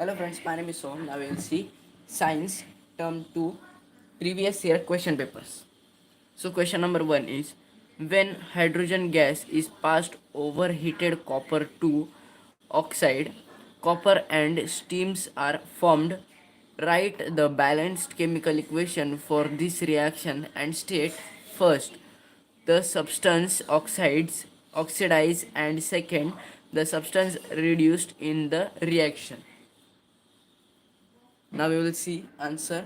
Hello friends, my name is Soham. Now we will see Science Term 2 previous year question papers. So question number 1 is, when hydrogen gas is passed over heated copper to oxide, copper and steams are formed. Write the balanced chemical equation for this reaction and state first the substance oxidize, and second the substance reduced in the reaction. Now we will see answer.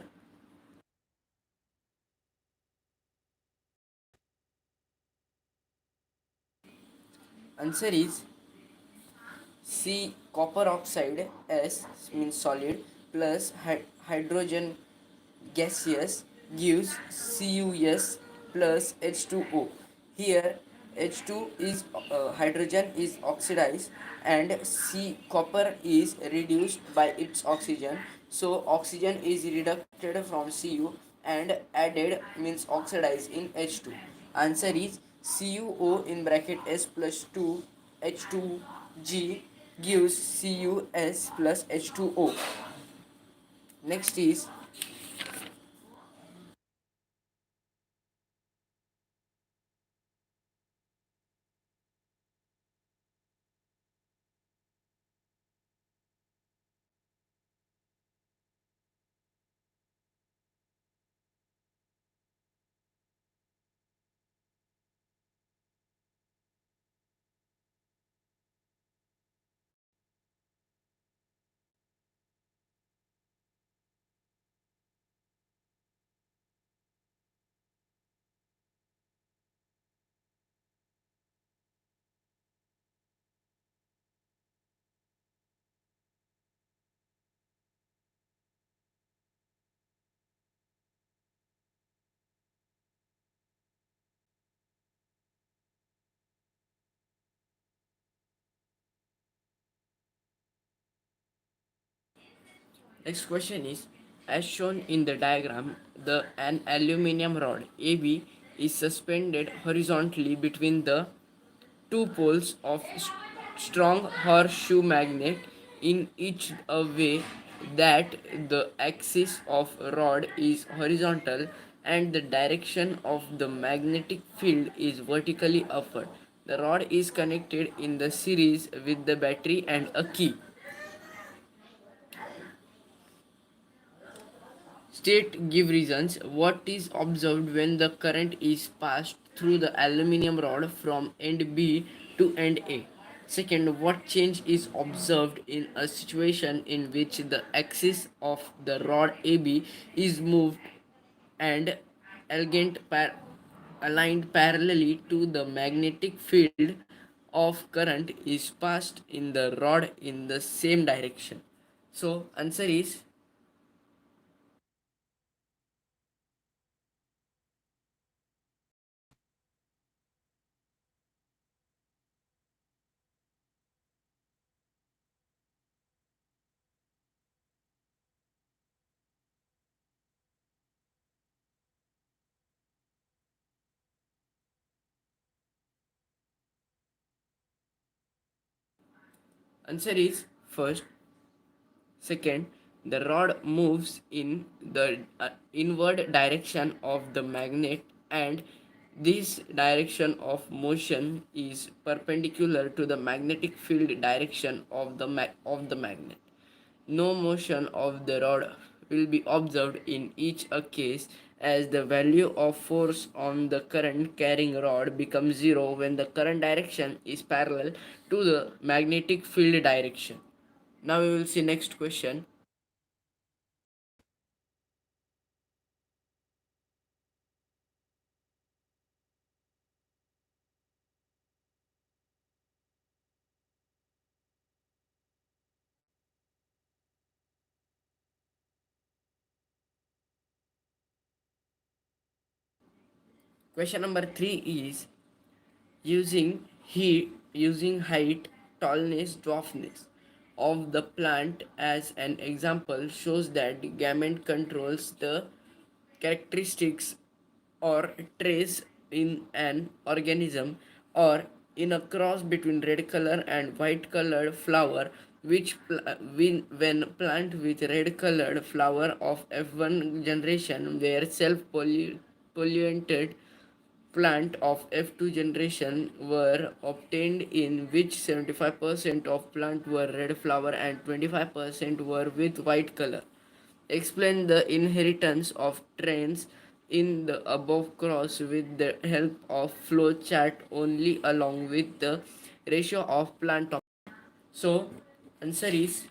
Answer is C. Copper oxide S means solid plus hydrogen gaseous gives CuS plus H2O. Here H2 is hydrogen is oxidized and C copper is reduced by its oxygen. So oxygen is reducted from Cu and added means oxidized in H2. Answer is CuO in bracket S plus 2 H2G gives CuS plus H2O. Next is next question is, as shown in the diagram, an aluminum rod AB is suspended horizontally between the two poles of strong horseshoe magnet in each a way that the axis of rod is horizontal and the direction of the magnetic field is vertically upward. The rod is connected in the series with the battery and a key. State give reasons. What is observed when the current is passed through the aluminum rod from end B to end A? Second, what change is observed in a situation in which the axis of the rod AB is moved and elegant aligned parallelly to the magnetic field of current is passed in the rod in the same direction? So answer is answer is first. Second, the rod moves in the inward direction of the magnet, and this direction of motion is perpendicular to the magnetic field direction of the magnet. No motion of the rod will be observed in each a case, as the value of force on the current carrying rod becomes zero when the current direction is parallel to the magnetic field direction. Now we will see next question. Question number 3 is, using height, tallness, dwarfness of the plant as an example shows that the gamete controls the characteristics or trace in an organism, or in a cross between red color and white colored flower, when plant with red colored flower of F1 generation were polluted plant of F2 generation were obtained in which 75% of plant were red flower and 25% were with white color. Explain the inheritance of trends in the above cross with the help of flow chart only along with the ratio of plant of. So answer is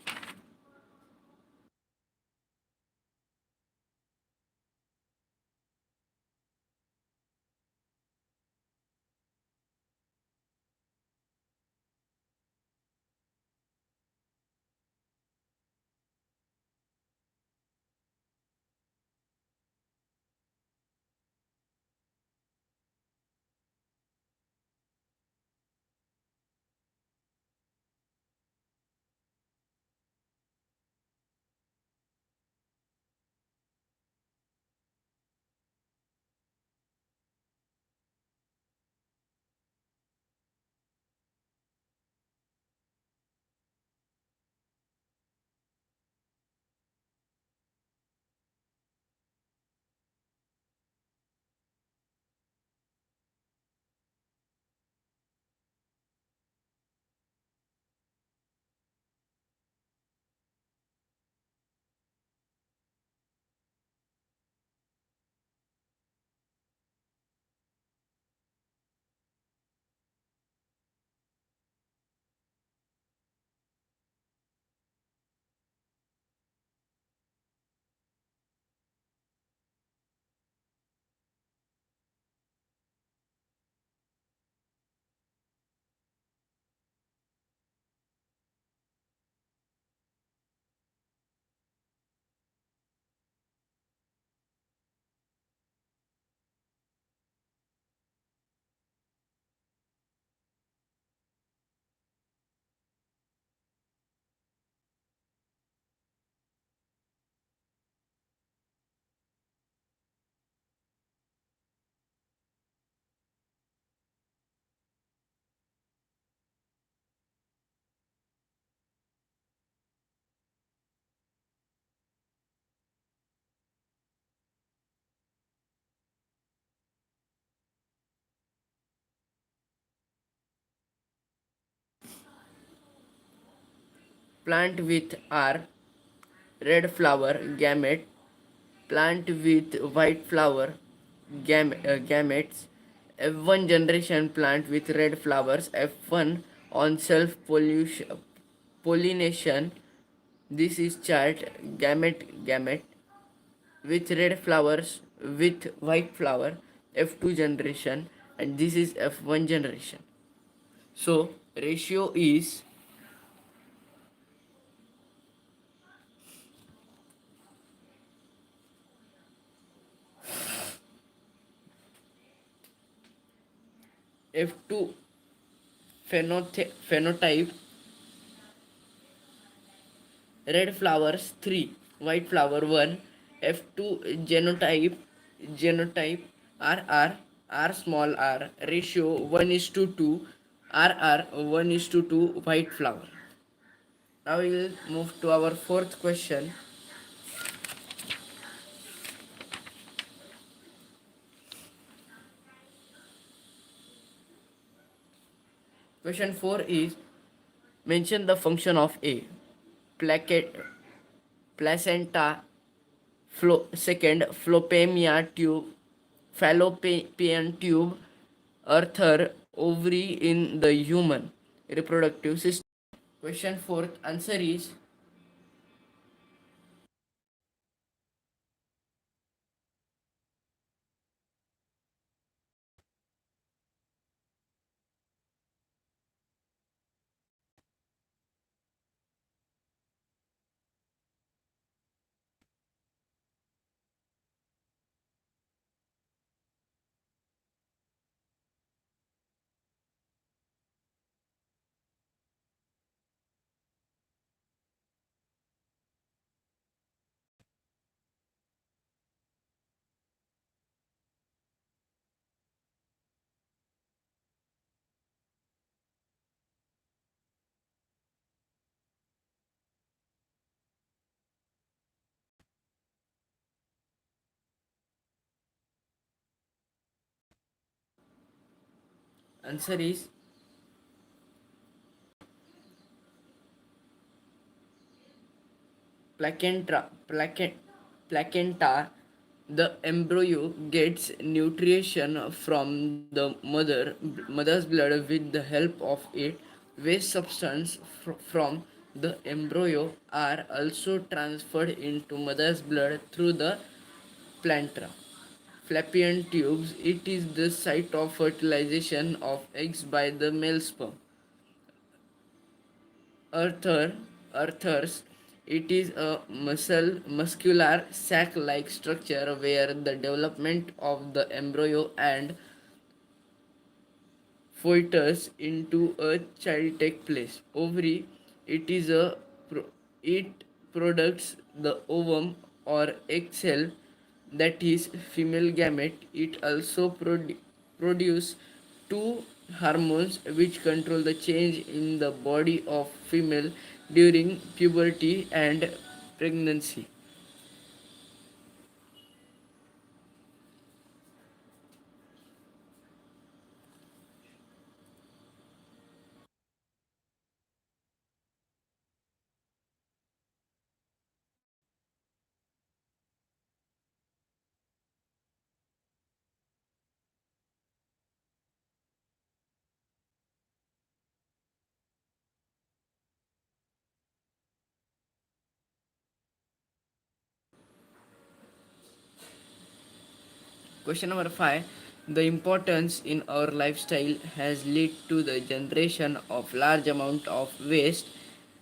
plant with R red flower gamete, plant with white flower gametes, F1 generation plant with red flowers, F1 on self pollination. This is chart gamete with red flowers with white flower, F2 generation, and this is F1 generation. So ratio is F2 phenotype red flowers 3 white flower 1 F2 genotype R small r ratio 1 is to 2 R 1 is to 2 white flower. Now we will move to our fourth question. Question 4 is mention the function of A placket placenta second fallopian tube Arthur ovary in the human reproductive system. Question fourth answer is Answer is placenta. The embryo gets nutrition from the mother's blood with the help of it. Waste substance from the embryo are also transferred into mother's blood through the plantar. Fallopian tubes. It is the site of fertilization of eggs by the male sperm. Arthur, Arthurs, it is a muscular sac-like structure where the development of the embryo and fetus into a child take place. Ovary, it is a it products the ovum or egg cell, that is female gamete. It also produce two hormones which control the change in the body of female during puberty and pregnancy. Question number 5. The importance in our lifestyle has led to the generation of large amount of waste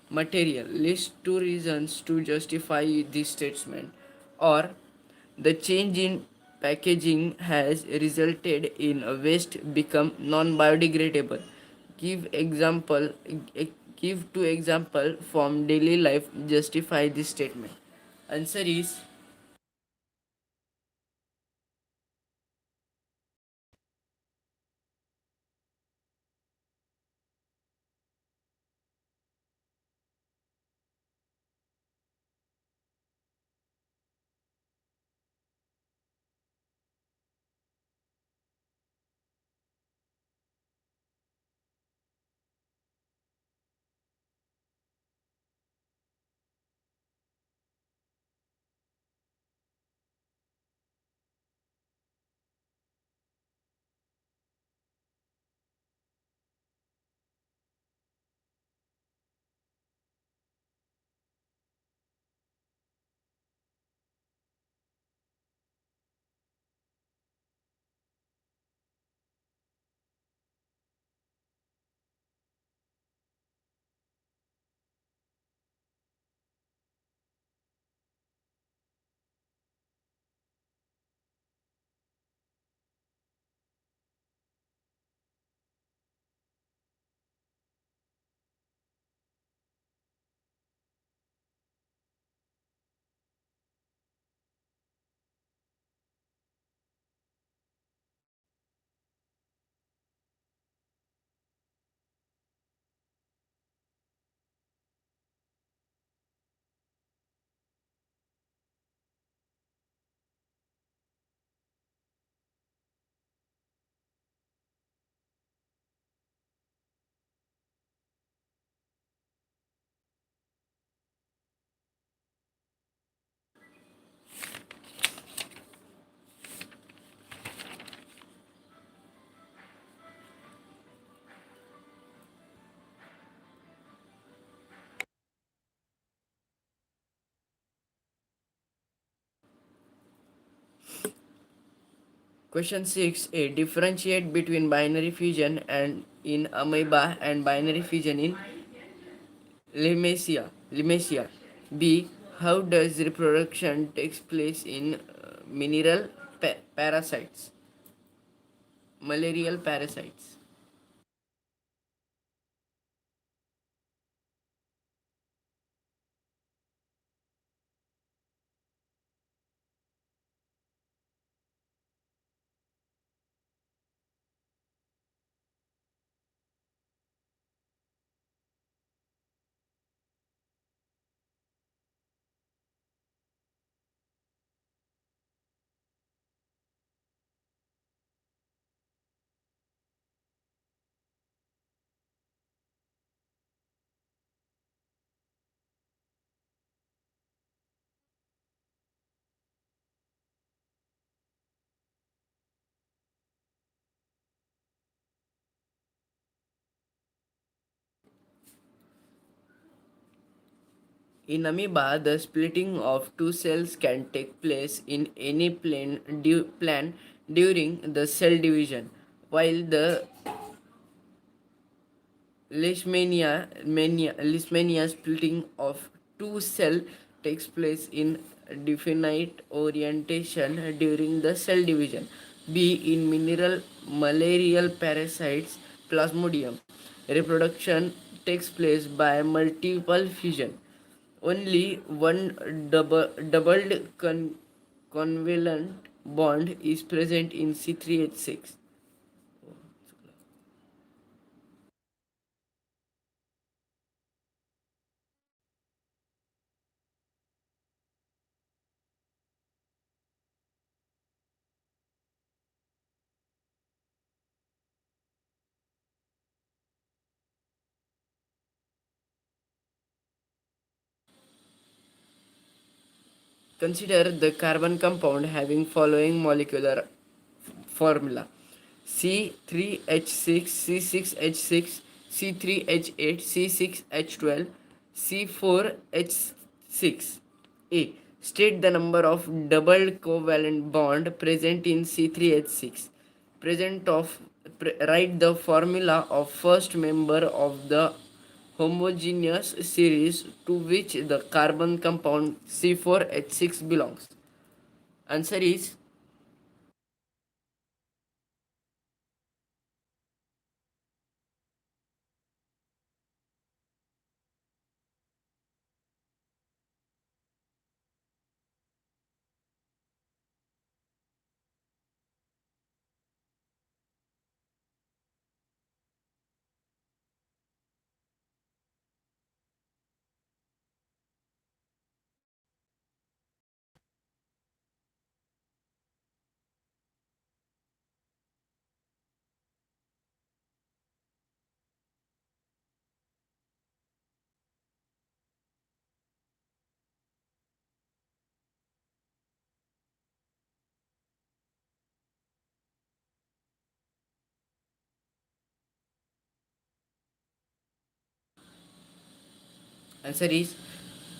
material. List two reasons to justify this statement. Or the change in packaging has resulted in a waste become non-biodegradable. Give example. Give two example from daily life justify this statement. Answer is Question 6. A. Differentiate between binary fission and in amoeba and binary fission in Limacia. B. How does reproduction takes place in mineral parasites, malarial parasites? In amoeba, the splitting of two cells can take place in any plan during the cell division, while the Leishmania splitting of two cell takes place in definite orientation during the cell division. B. In mineral malarial parasites, Plasmodium, reproduction takes place by multiple fusion. Only one doubled covalent bond is present in C3H6. Consider the carbon compound having following molecular formula: C3H6, C6H6, C3H8, C6H12, C4H6. A. State the number of double covalent bond present in C3H6. Write the formula of first member of the homogeneous series to which the carbon compound C4H6 belongs. Answer is Answer is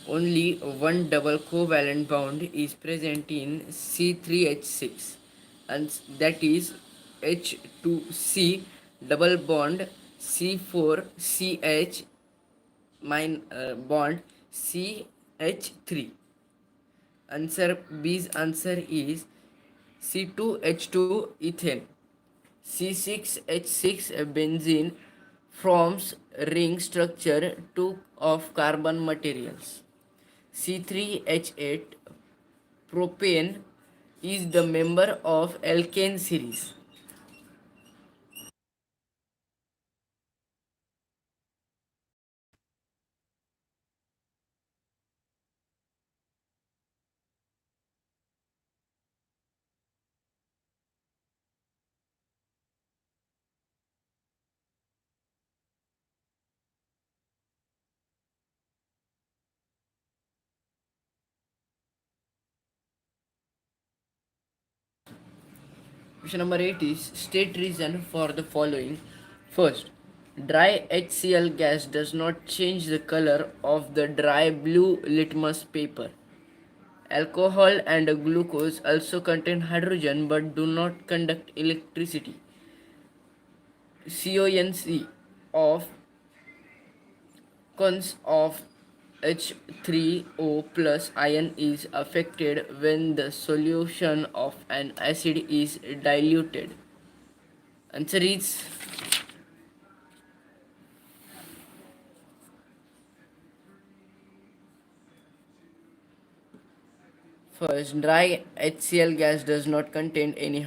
only one double covalent bond is present in C3H6, and that is H2C double bond C4CH bond CH3. Answer B's answer is C2H2 ethane. C6H6 benzene forms ring structure two of carbon materials. C3H8 propane is the member of alkane series. Question number 8 is state reason for the following. First, dry HCl gas does not change the color of the dry blue litmus paper. Alcohol and glucose also contain hydrogen but do not conduct electricity. CONC of cons of H3O plus ion is affected when the solution of an acid is diluted. Answer is first, dry HCl gas does not contain any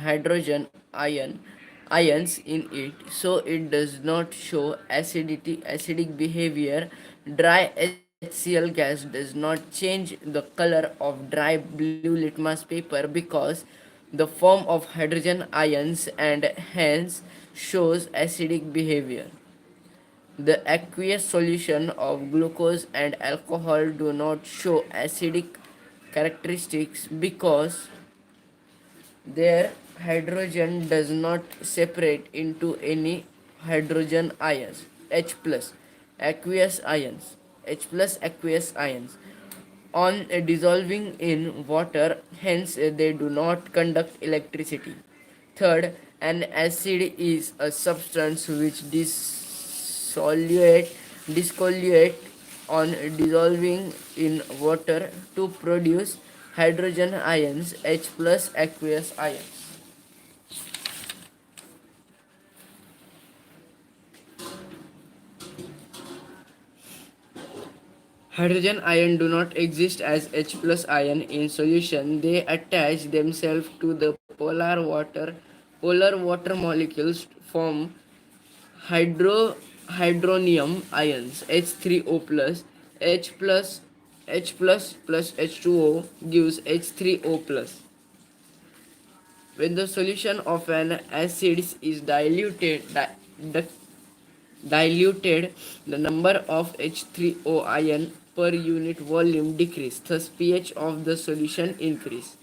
ions in it, so it does not show acidic behavior. Dry HCl gas does not change the color of dry blue litmus paper because the form of hydrogen ions and hence shows acidic behavior. The aqueous solution of glucose and alcohol do not show acidic characteristics because their hydrogen does not separate into any hydrogen ions H plus aqueous ions. H plus aqueous ions on dissolving in water, hence they do not conduct electricity. Third, an acid is a substance which discolate on dissolving in water to produce hydrogen ions, H plus aqueous ions. Hydrogen ion do not exist as H plus ion in solution. They attach themselves to the polar water molecules form hydronium ions H3O plus H plus plus H2O gives H3O plus. When the solution of an acid is diluted, the number of H3O ion per unit volume decrease, thus pH of the solution increase.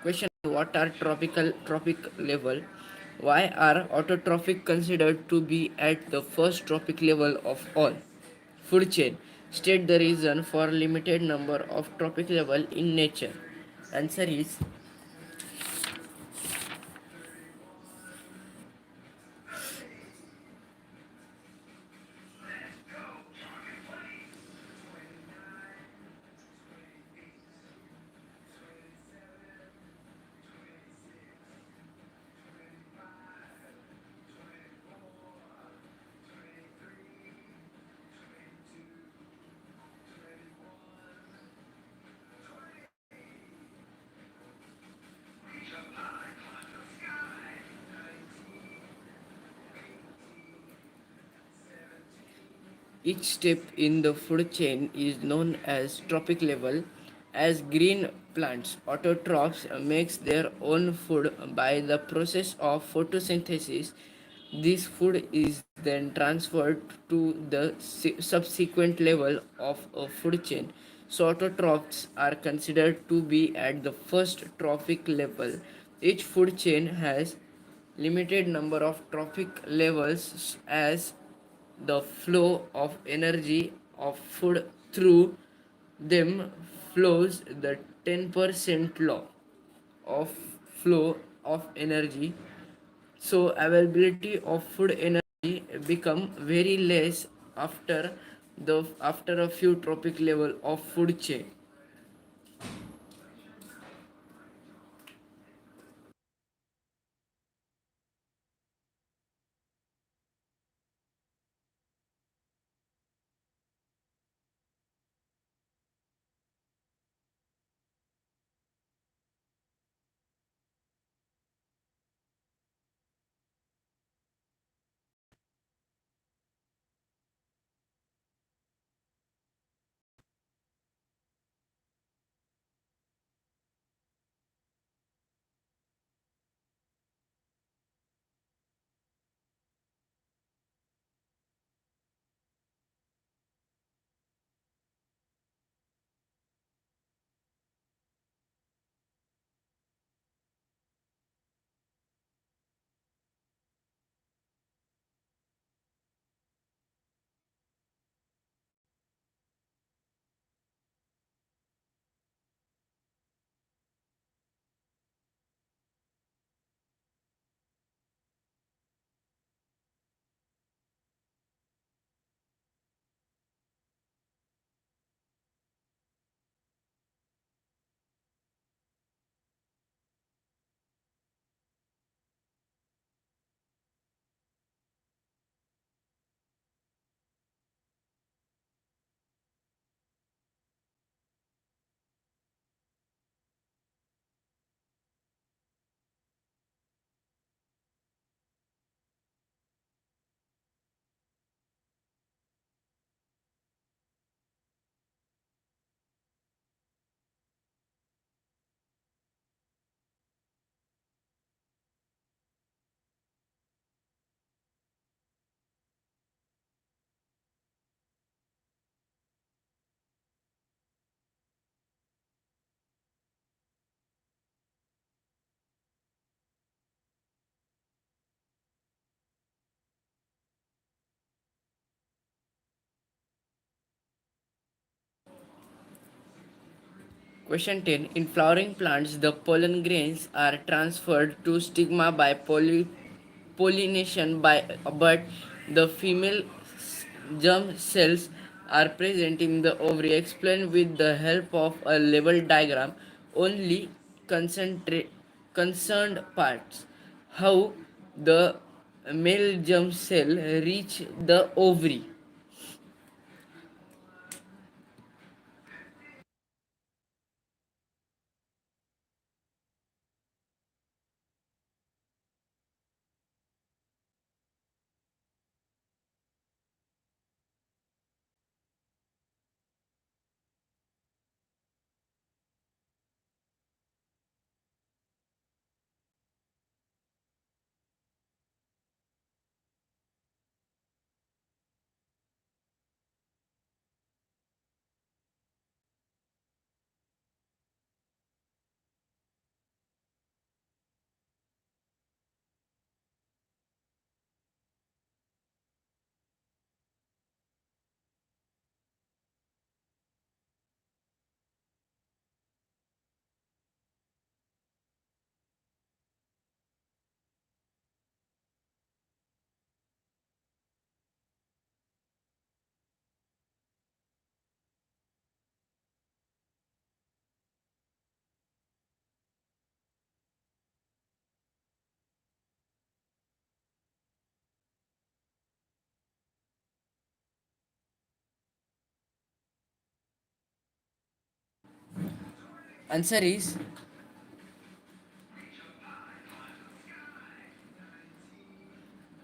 Question: what are tropic level? Why are autotrophic considered to be at the first trophic level of all? Food chain. State the reason for limited number of trophic level in nature. Answer is each step in the food chain is known as trophic level. As green plants, autotrophs makes their own food by the process of photosynthesis. This food is then transferred to the subsequent level of a food chain. So autotrophs are considered to be at the first trophic level. Each food chain has limited number of trophic levels as the flow of energy of food through them flows the 10% law of flow of energy. So availability of food energy become very less after a few trophic level of food chain. Question 10. In flowering plants, the pollen grains are transferred to stigma by pollination but the female germ cells are present in the ovary. Explain with the help of a level diagram only concerned parts. How the male germ cell reach the ovary. Answer is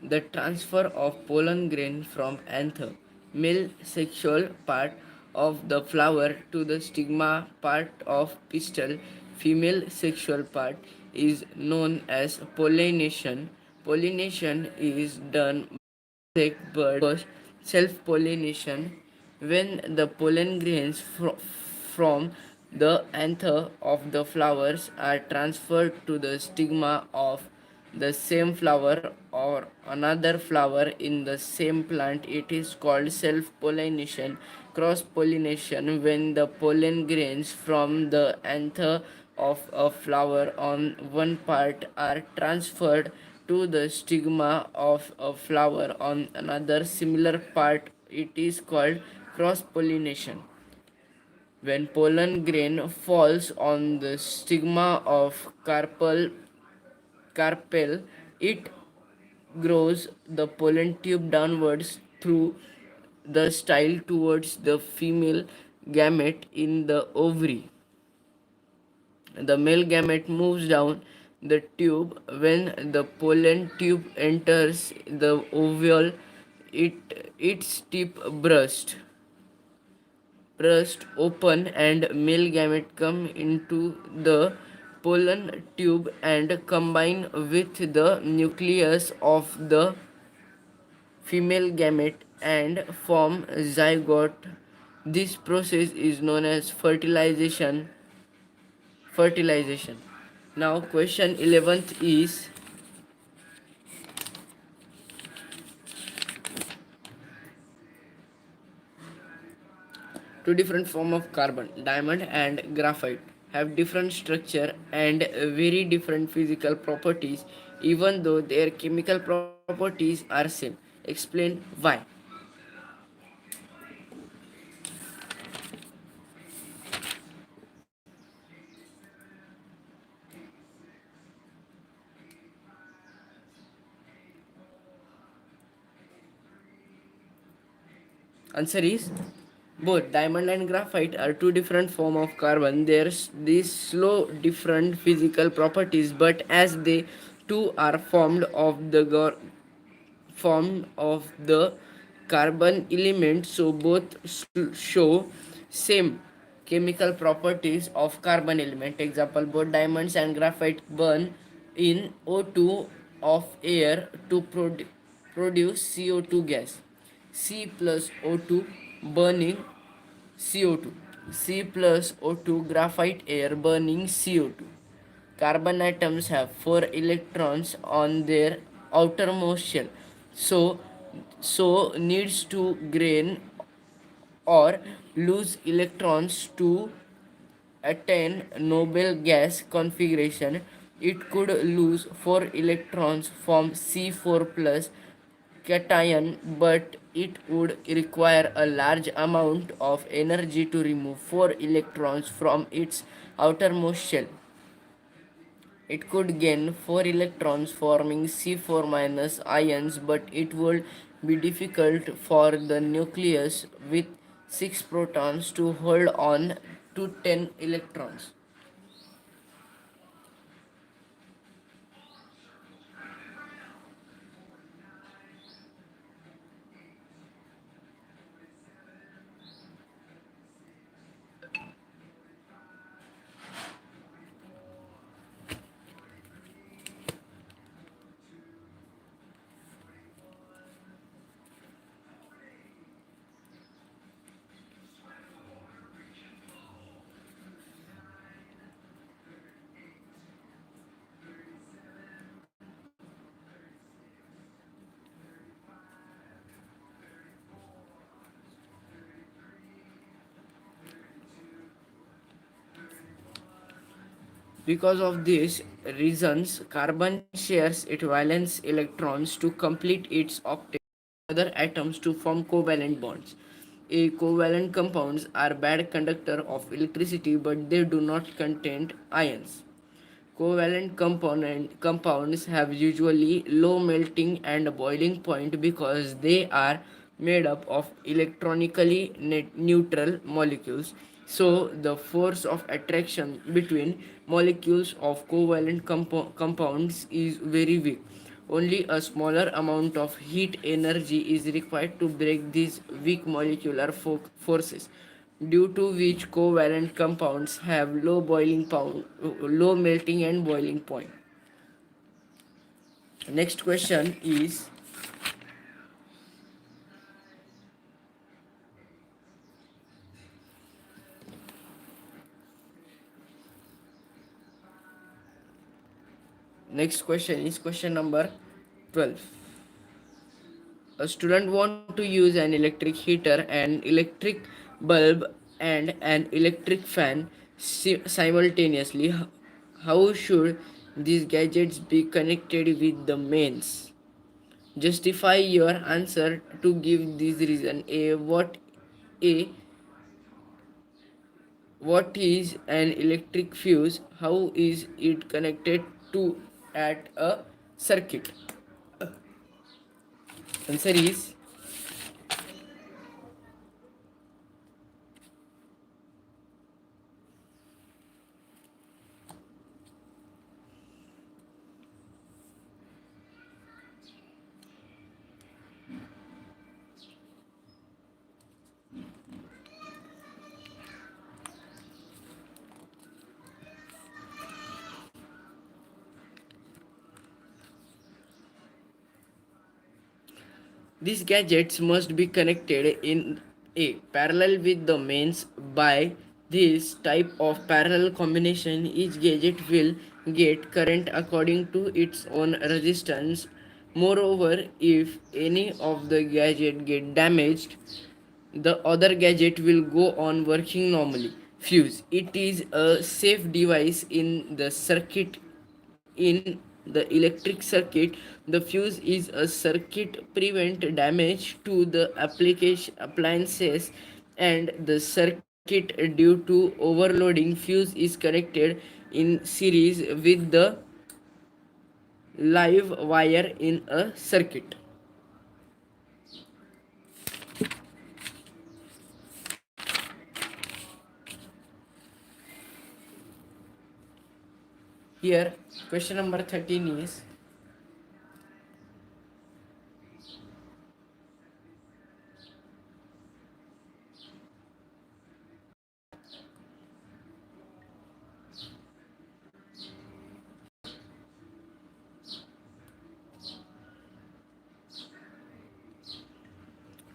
the transfer of pollen grain from anther, male sexual part of the flower, to the stigma part of pistil, female sexual part, is known as pollination. Pollination is done by insect bird first, self-pollination, when the pollen grains from the anther of the flowers are transferred to the stigma of the same flower or another flower in the same plant. It is called self pollination. Cross pollination, when the pollen grains from the anther of a flower on one part are transferred to the stigma of a flower on another similar part. It is called cross pollination. When pollen grain falls on the stigma of carpel, it grows the pollen tube downwards through the style towards the female gamete in the ovary. The male gamete moves down the tube. When the pollen tube enters the ovule, its tip burst open and male gamete come into the pollen tube and combine with the nucleus of the female gamete and form zygote. This process is known as fertilization. Now question 11th is two different form of carbon, diamond and graphite, have different structure and very different physical properties, even though their chemical properties are same. Explain why. Answer is both diamond and graphite are two different form of carbon. There's these slow different physical properties, but as they two are formed of the carbon element, so both show same chemical properties of carbon element. Example, both diamonds and graphite burn in O2 of air to produce CO2 gas. C plus O2 burning CO2. C plus O2 graphite air burning CO2. Carbon atoms have 4 electrons on their outermost shell. So needs to gain or lose electrons to attain noble gas configuration. It could lose 4 electrons from C4 plus cation, but it would require a large amount of energy to remove 4 electrons from its outermost shell. It could gain 4 electrons forming C4 minus ions, but it would be difficult for the nucleus with 6 protons to hold on to 10 electrons. Because of these reasons, carbon shares its valence electrons to complete its octet with other atoms to form covalent bonds. Covalent compounds are bad conductor of electricity, but they do not contain ions. Covalent compounds have usually low melting and boiling point because they are made up of electronically neutral molecules. So, the force of attraction between molecules of covalent compounds is very weak. Only a smaller amount of heat energy is required to break these weak molecular forces, due to which covalent compounds have low melting and boiling point. Next question is, question number 12. A student want to use an electric heater, an electric bulb, and an electric fan simultaneously. How should these gadgets be connected with the mains? Justify your answer to give this reason. A what is an electric fuse? How is it connected to at a circuit? Answer is, these gadgets must be connected in a parallel with the mains. By this type of parallel combination, each gadget will get current according to its own resistance. Moreover, if any of the gadget get damaged, the other gadget will go on working normally. Fuse. It is a safe device in the circuit. In the electric circuit, the fuse is a circuit prevent damage to the application appliances and the circuit due to overloading. Fuse is connected in series with the live wire in a circuit. Here, question number 13 is,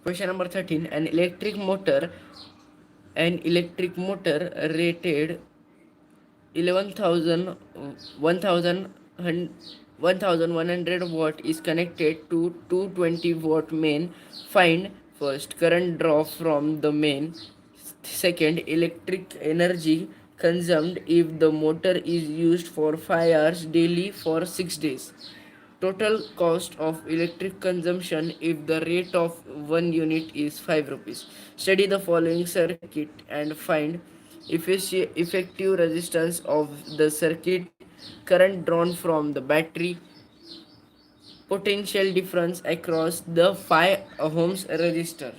question number 13. An electric motor rated 11,000 1100 watt is connected to 220 watt main. Find first current draw from the main. Second, electric energy consumed if the motor is used for 5 hours daily for 6 days. Total cost of electric consumption if the rate of 1 unit is 5 rupees. Study the following circuit and find effective resistance of the circuit, current drawn from the battery, potential difference across the 5 ohms resistor.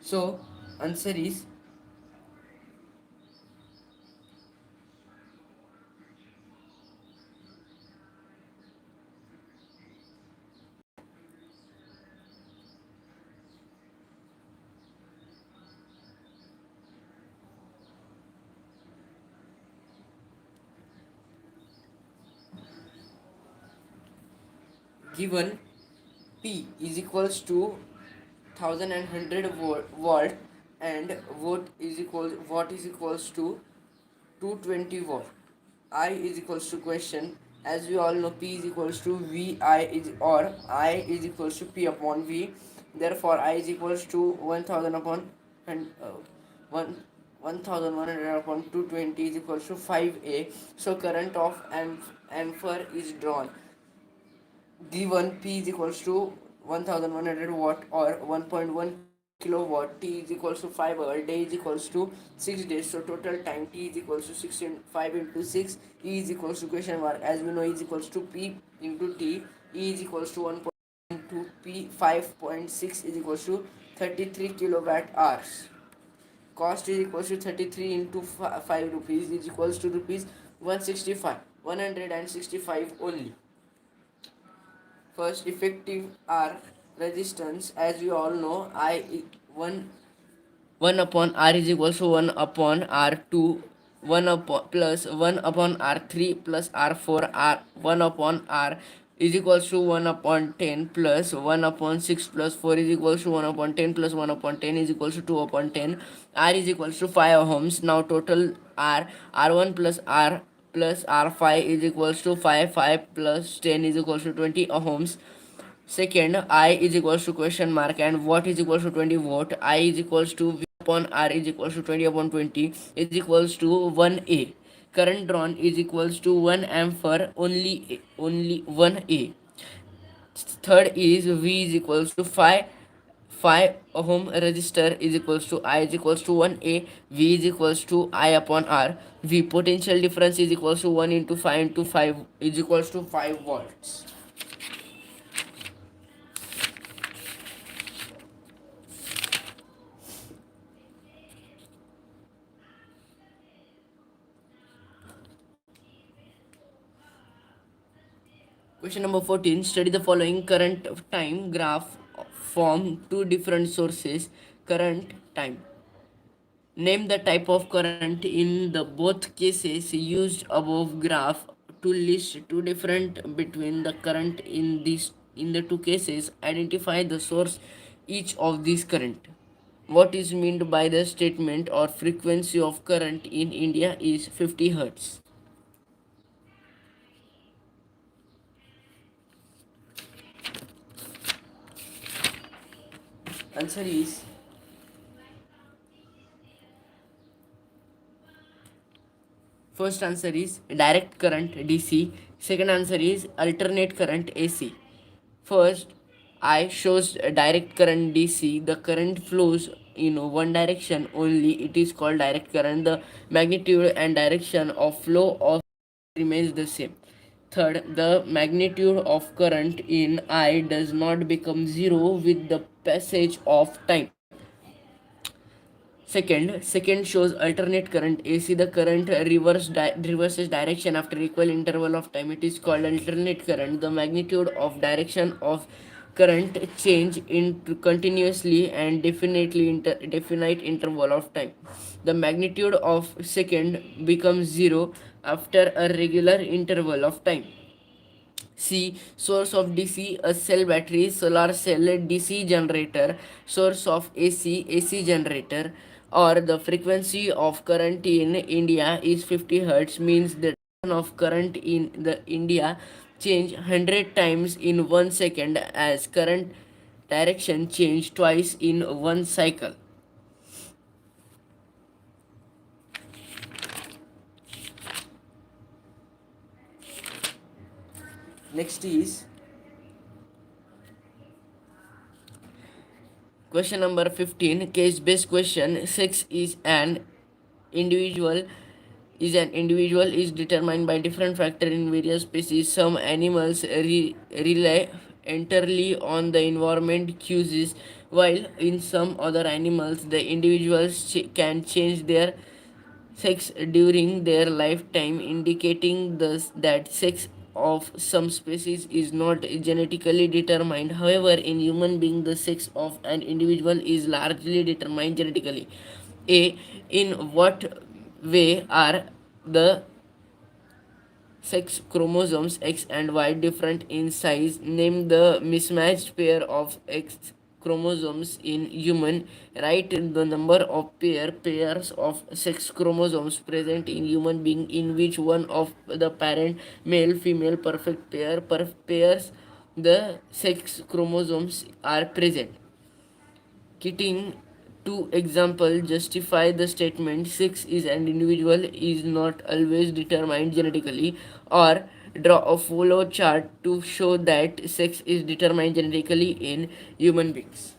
So, answer is, given P is equals to 1100 watt and watt is equals to 220 watt. I is equals to question. As we all know, P is equals to VI is, or I is equals to P upon V. Therefore, I is equals to 1000 upon and 1 1100 upon 220 is equals to 5A. So current of ampere is drawn. Given P is equals to 1100 watt or 1.1 kilowatt, T is equals to 5 hour, day is equals to 6 days. So total time T is equals to 5 into 6. E is equals to question mark. As we know, E is equals to P into T. E is equals to 1 into P 5.6 is equals to 33 kilowatt hours. Cost is equals to 33 into 5 rupees is equals to rupees 165, 165 only. First, effective R resistance. As we all know, I 1 upon R is equals to 1 upon R2, 1 upon plus 1 upon R3 plus R4, R 1 upon R is equals to 1 upon 10 plus 1 upon 6 plus 4 is equals to 1 upon 10 plus 1 upon 10 is equals to 2 upon 10. R is equals to 5 ohms. Now total R1 plus R5 is equals to 5 plus 10 is equals to 20 ohms. Second, I is equals to question mark and watt is equals to 20 watt. I is equals to V upon R is equals to 20 upon 20 is equals to 1A. Current drawn is equals to 1 ampere, only 1A. Third is V is equals to 5 ohm resistor is equals to I is equals to 1A. V is equals to I upon R. V potential difference is equals to 1 into 5 is equals to 5 volts. Question number 14. Study the following current time graph from two different sources. Current time. Name the type of current in the both cases used above graph to list two different between the current in the two cases. Identify the source each of these current. What is meant by the statement or frequency of current in India is 50 hertz. Answer is first answer is direct current DC. Second answer is alternate current AC. First, I shows direct current DC. The current flows in one direction only. It is called direct current. The magnitude and direction of flow of remains the same. Third, the magnitude of current in I does not become zero with the passage of time. Second shows alternate current AC. The current reverses direction after equal interval of time. It is called alternate current. The magnitude of direction of current change into continuously and definite interval of time. The magnitude of second becomes zero after a regular interval of time. C. Source of DC, a cell battery, solar cell, DC generator. Source of AC generator. Or the frequency of current in India is 50 hertz, means the direction of current in the India change 100 times in 1 second as current direction change twice in one cycle. Next is question number 15, case based question. Sex individual is determined by different factors in various species. Some animals rely entirely on the environment cues, while in some other animals the individuals can change their sex during their lifetime, indicating thus that sex of some species is not genetically determined. However, in human being, the sex of an individual is largely determined genetically. A. In what way are the sex chromosomes X and Y different in size? Name the mismatched pair of X chromosomes in human. Write the number of pairs of sex chromosomes present in human being in which one of the parent male female perfect pairs the sex chromosomes are present. Kitting To example justify the statement 6 is an individual is not always determined genetically, or draw a flow chart to show that sex is determined genetically in human beings.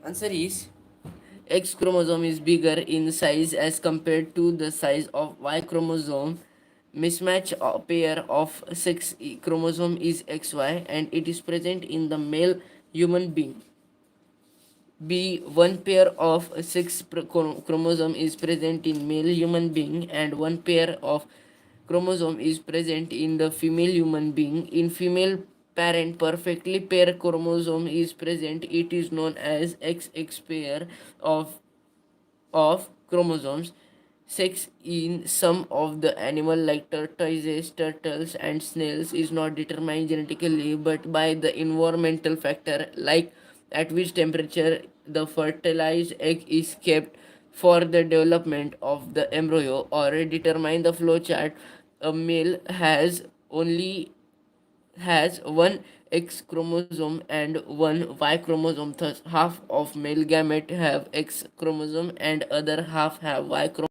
Answer is X chromosome is bigger in size as compared to the size of Y chromosome. Mismatch a pair of sex chromosome is XY and it is present in the male human being. B. One pair of six chromosome is present in male human being and one pair of chromosome is present in the female human being. In female parent perfectly paired chromosome is present, it is known as XX pair of chromosomes. Sex in some of the animal like tortoises, turtles and snails is not determined genetically but by the environmental factor like at which temperature the fertilized egg is kept for the development of the embryo, or determine the flow chart. A male has one X chromosome and one Y chromosome. Thus, half of male gamete have X chromosome and other half have Y chromosome.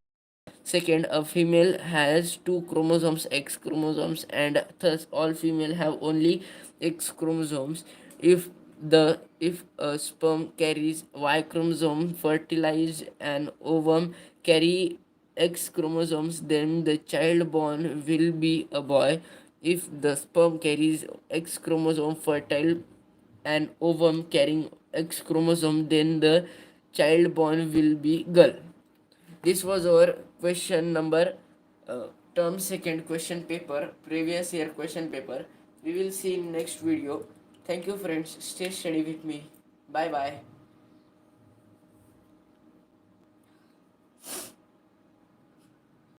Second, a female has two chromosomes, X chromosomes, and thus all female have only X chromosomes. If a sperm carries Y chromosome, fertilized an ovum carry X chromosomes, then the child born will be a boy. If the sperm carries X chromosome, fertile an ovum carrying X chromosome, then the child born will be girl. This was our question number term second question paper, previous year question paper. We will see in next video. Thank you friends. Stay steady with me. Bye bye.